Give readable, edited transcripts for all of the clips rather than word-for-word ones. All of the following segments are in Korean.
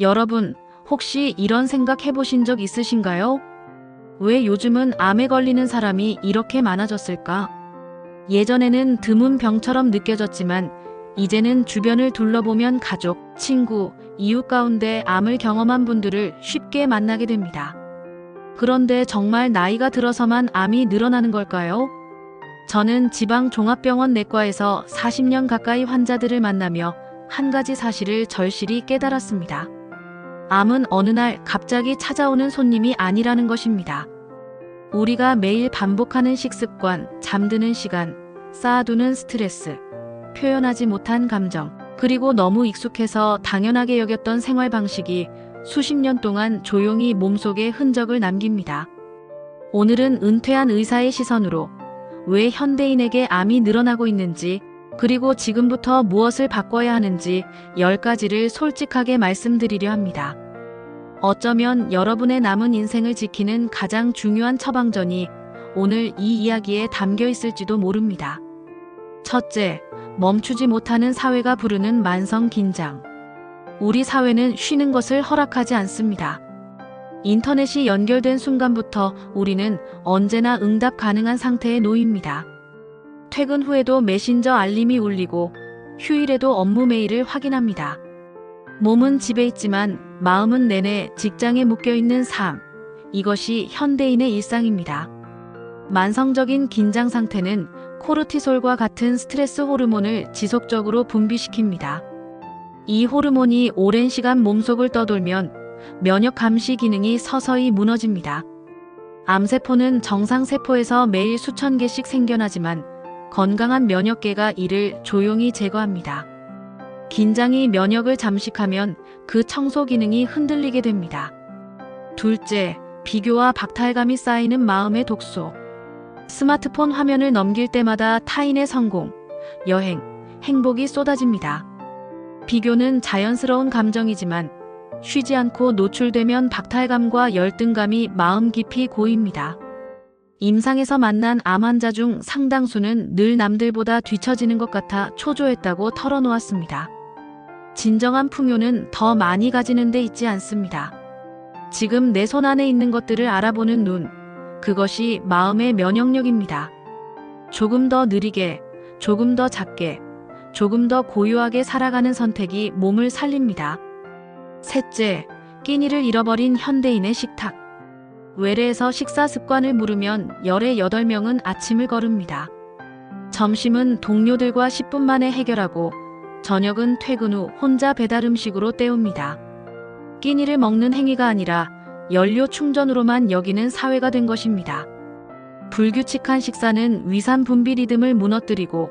여러분, 혹시 이런 생각 해보신 적 있으신가요? 왜 요즘은 암에 걸리는 사람이 이렇게 많아졌을까? 예전에는 드문 병처럼 느껴졌지만 이제는 주변을 둘러보면 가족, 친구, 이웃 가운데 암을 경험한 분들을 쉽게 만나게 됩니다. 그런데 정말 나이가 들어서만 암이 늘어나는 걸까요? 저는 지방종합병원 내과에서 40년 가까이 환자들을 만나며 한 가지 사실을 절실히 깨달았습니다. 암은 어느 날 갑자기 찾아오는 손님이 아니라는 것입니다. 우리가 매일 반복하는 식습관, 잠드는 시간, 쌓아두는 스트레스, 표현하지 못한 감정, 그리고 너무 익숙해서 당연하게 여겼던 생활 방식이 수십 년 동안 조용히 몸속에 흔적을 남깁니다. 오늘은 은퇴한 의사의 시선으로 왜 현대인에게 암이 늘어나고 있는지, 그리고 지금부터 무엇을 바꿔야 하는지 10가지를 솔직하게 말씀드리려 합니다. 어쩌면 여러분의 남은 인생을 지키는 가장 중요한 처방전이 오늘 이 이야기에 담겨 있을지도 모릅니다. 첫째, 멈추지 못하는 사회가 부르는 만성 긴장. 우리 사회는 쉬는 것을 허락하지 않습니다. 인터넷이 연결된 순간부터 우리는 언제나 응답 가능한 상태에 놓입니다. 퇴근 후에도 메신저 알림이 울리고 휴일에도 업무 메일을 확인합니다. 몸은 집에 있지만 마음은 내내 직장에 묶여있는 삶. 이것이 현대인의 일상입니다. 만성적인 긴장 상태는 코르티솔과 같은 스트레스 호르몬을 지속적으로 분비시킵니다. 이 호르몬이 오랜 시간 몸속을 떠돌면 면역 감시 기능이 서서히 무너집니다. 암세포는 정상세포에서 매일 수천 개씩 생겨나지만 건강한 면역계가 이를 조용히 제거합니다. 긴장이 면역을 잠식하면 그 청소 기능이 흔들리게 됩니다. 둘째, 비교와 박탈감이 쌓이는 마음의 독소. 스마트폰 화면을 넘길 때마다 타인의 성공, 여행, 행복이 쏟아집니다. 비교는 자연스러운 감정이지만 쉬지 않고 노출되면 박탈감과 열등감이 마음 깊이 고입니다. 임상에서 만난 암 환자 중 상당수는 늘 남들보다 뒤처지는 것 같아 초조했다고 털어놓았습니다. 진정한 풍요는 더 많이 가지는 데 있지 않습니다. 지금 내 손 안에 있는 것들을 알아보는 눈, 그것이 마음의 면역력입니다. 조금 더 느리게, 조금 더 작게, 조금 더 고요하게 살아가는 선택이 몸을 살립니다. 셋째, 끼니를 잃어버린 현대인의 식탁. 외래에서 식사 습관을 물으면 열의 8명은 아침을 거릅니다. 점심은 동료들과 10분 만에 해결하고 저녁은 퇴근 후 혼자 배달 음식으로 때웁니다. 끼니를 먹는 행위가 아니라 연료 충전으로만 여기는 사회가 된 것입니다. 불규칙한 식사는 위산 분비 리듬을 무너뜨리고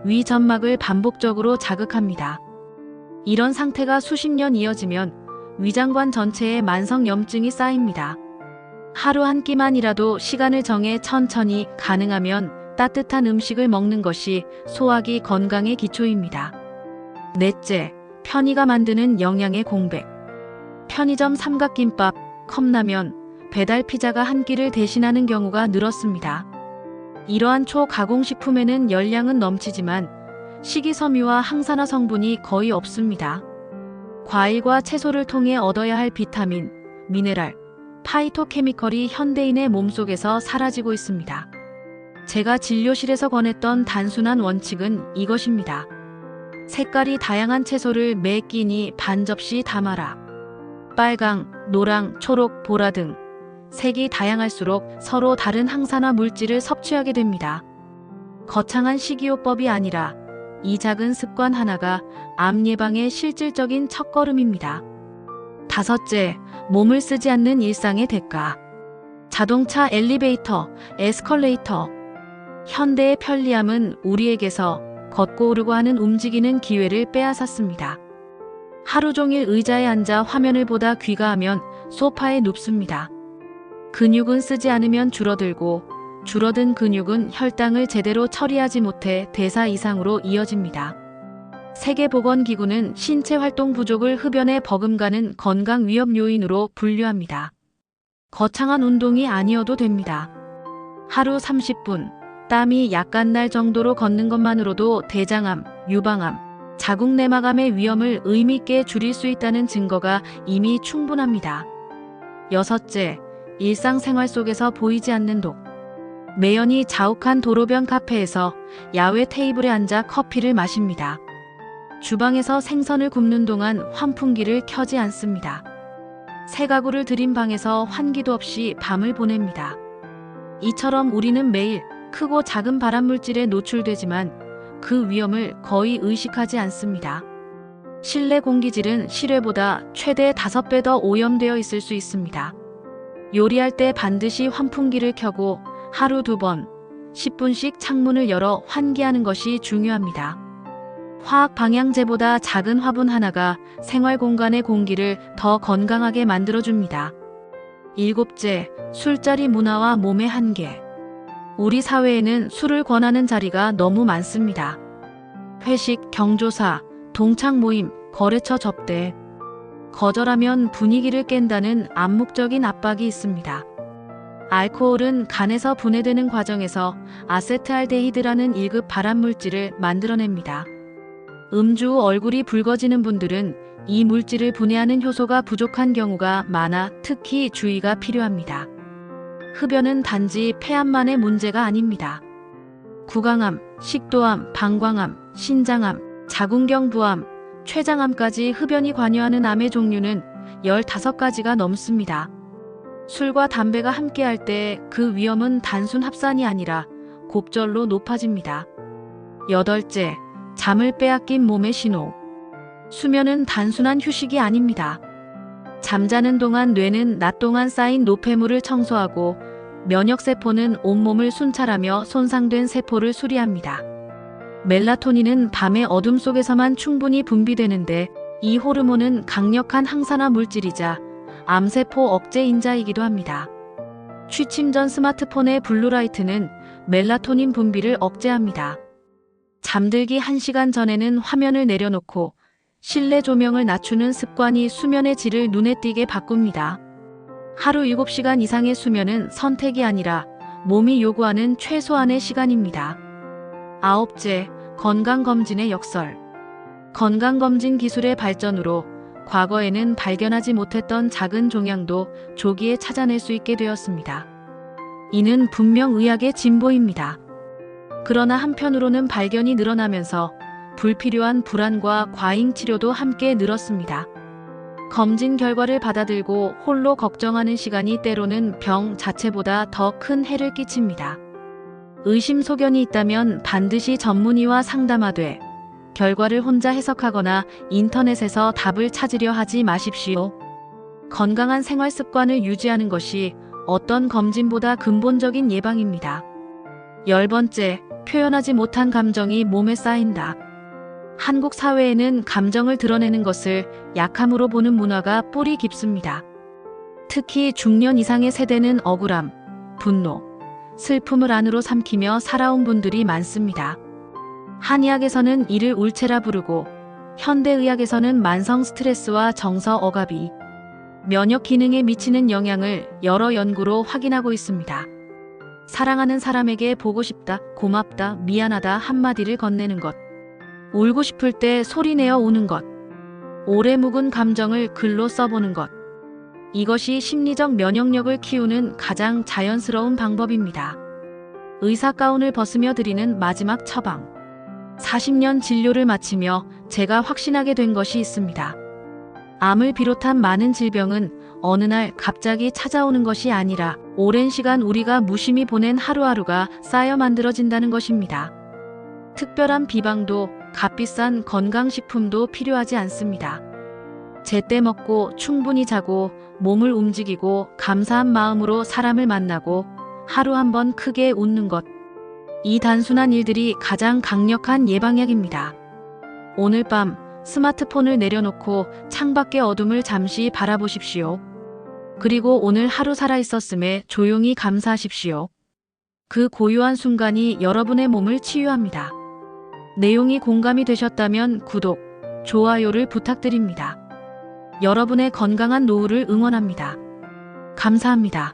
위 점막을 반복적으로 자극합니다. 이런 상태가 수십 년 이어지면 위장관 전체에 만성 염증이 쌓입니다. 하루 한 끼만이라도 시간을 정해 천천히, 가능하면 따뜻한 음식을 먹는 것이 소화기 건강의 기초입니다. 넷째, 편의가 만드는 영양의 공백. 편의점 삼각김밥, 컵라면, 배달 피자가 한 끼를 대신하는 경우가 늘었습니다. 이러한 초가공식품에는 열량은 넘치지만 식이섬유와 항산화 성분이 거의 없습니다. 과일과 채소를 통해 얻어야 할 비타민, 미네랄, 파이토케미컬이 현대인의 몸속에서 사라지고 있습니다. 제가 진료실에서 권했던 단순한 원칙은 이것입니다. 색깔이 다양한 채소를 매 끼니 반 접시 담아라. 빨강, 노랑, 초록, 보라 등 색이 다양할수록 서로 다른 항산화 물질을 섭취하게 됩니다. 거창한 식이요법이 아니라 이 작은 습관 하나가 암 예방의 실질적인 첫걸음입니다. 다섯째, 몸을 쓰지 않는 일상의 대가. 자동차 엘리베이터, 에스컬레이터. 현대의 편리함은 우리에게서 걷고 오르고 하는 움직이는 기회를 빼앗았습니다. 하루 종일 의자에 앉아 화면을 보다 귀가하면 소파에 눕습니다. 근육은 쓰지 않으면 줄어들고 줄어든 근육은 혈당을 제대로 처리하지 못해 대사 이상으로 이어집니다. 세계보건기구는 신체 활동 부족을 흡연에 버금가는 건강 위험 요인으로 분류합니다. 거창한 운동이 아니어도 됩니다. 하루 30분, 땀이 약간 날 정도로 걷는 것만으로도 대장암, 유방암, 자궁 내막암의 위험을 의미 있게 줄일 수 있다는 증거가 이미 충분합니다. 여섯째, 일상생활 속에서 보이지 않는 독. 매연이 자욱한 도로변 카페에서 야외 테이블에 앉아 커피를 마십니다. 주방에서 생선을 굽는 동안 환풍기를 켜지 않습니다. 새 가구를 들인 방에서 환기도 없이 밤을 보냅니다. 이처럼 우리는 매일 크고 작은 발암물질에 노출되지만 그 위험을 거의 의식하지 않습니다. 실내 공기질은 실외보다 최대 5배 더 오염되어 있을 수 있습니다. 요리할 때 반드시 환풍기를 켜고 하루 2번, 10분씩 창문을 열어 환기하는 것이 중요합니다. 화학 방향제보다 작은 화분 하나가 생활 공간의 공기를 더 건강하게 만들어줍니다. 일곱째, 술자리 문화와 몸의 한계. 우리 사회에는 술을 권하는 자리가 너무 많습니다. 회식, 경조사, 동창 모임, 거래처 접대. 거절하면 분위기를 깬다는 암묵적인 압박이 있습니다. 알코올은 간에서 분해되는 과정에서 아세트알데히드라는 1급 발암물질을 만들어냅니다. 음주 후 얼굴이 붉어지는 분들은 이 물질을 분해하는 효소가 부족한 경우가 많아 특히 주의가 필요합니다. 흡연은 단지 폐암만의 문제가 아닙니다. 구강암, 식도암, 방광암, 신장암, 자궁경부암, 췌장암까지 흡연이 관여하는 암의 종류는 15가지가 넘습니다. 술과 담배가 함께할 때 그 위험은 단순 합산이 아니라 곱절로 높아집니다. 여덟째, 잠을 빼앗긴 몸의 신호. 수면은 단순한 휴식이 아닙니다. 잠자는 동안 뇌는 낮 동안 쌓인 노폐물을 청소하고 면역세포는 온몸을 순찰하며 손상된 세포를 수리합니다. 멜라토닌은 밤의 어둠 속에서만 충분히 분비되는데 이 호르몬은 강력한 항산화 물질이자 암세포 억제 인자이기도 합니다. 취침 전 스마트폰의 블루라이트는 멜라토닌 분비를 억제합니다. 잠들기 1시간 전에는 화면을 내려놓고 실내 조명을 낮추는 습관이 수면의 질을 눈에 띄게 바꿉니다. 하루 7시간 이상의 수면은 선택이 아니라 몸이 요구하는 최소한의 시간입니다. 아홉째, 건강검진의 역설. 건강검진 기술의 발전으로 과거에는 발견하지 못했던 작은 종양도 조기에 찾아낼 수 있게 되었습니다. 이는 분명 의학의 진보입니다. 그러나 한편으로는 발견이 늘어나면서 불필요한 불안과 과잉 치료도 함께 늘었습니다. 검진 결과를 받아들고 홀로 걱정하는 시간이 때로는 병 자체보다 더 큰 해를 끼칩니다. 의심소견이 있다면 반드시 전문의와 상담하되 결과를 혼자 해석하거나 인터넷에서 답을 찾으려 하지 마십시오. 건강한 생활 습관을 유지하는 것이 어떤 검진보다 근본적인 예방입니다. 10번째, 표현하지 못한 감정이 몸에 쌓인다. 한국 사회에는 감정을 드러내는 것을 약함으로 보는 문화가 뿌리 깊습니다. 특히 중년 이상의 세대는 억울함, 분노, 슬픔을 안으로 삼키며 살아온 분들이 많습니다. 한의학에서는 이를 울체라 부르고 현대의학에서는 만성 스트레스와 정서 억압이 면역 기능에 미치는 영향을 여러 연구로 확인하고 있습니다. 사랑하는 사람에게 보고 싶다, 고맙다, 미안하다 한마디를 건네는 것. 울고 싶을 때 소리내어 우는 것. 오래 묵은 감정을 글로 써보는 것. 이것이 심리적 면역력을 키우는 가장 자연스러운 방법입니다. 의사 가운을 벗으며 드리는 마지막 처방. 40년 진료를 마치며 제가 확신하게 된 것이 있습니다. 암을 비롯한 많은 질병은 어느 날 갑자기 찾아오는 것이 아니라 오랜 시간 우리가 무심히 보낸 하루하루가 쌓여 만들어진다는 것입니다. 특별한 비방도 값비싼 건강식품도 필요하지 않습니다. 제때 먹고 충분히 자고 몸을 움직이고 감사한 마음으로 사람을 만나고 하루 한 번 크게 웃는 것. 이 단순한 일들이 가장 강력한 예방약입니다. 오늘 밤 스마트폰을 내려놓고 창밖의 어둠을 잠시 바라보십시오. 그리고 오늘 하루 살아있었음에 조용히 감사하십시오. 그 고요한 순간이 여러분의 몸을 치유합니다. 내용이 공감이 되셨다면 구독, 좋아요를 부탁드립니다. 여러분의 건강한 노후를 응원합니다. 감사합니다.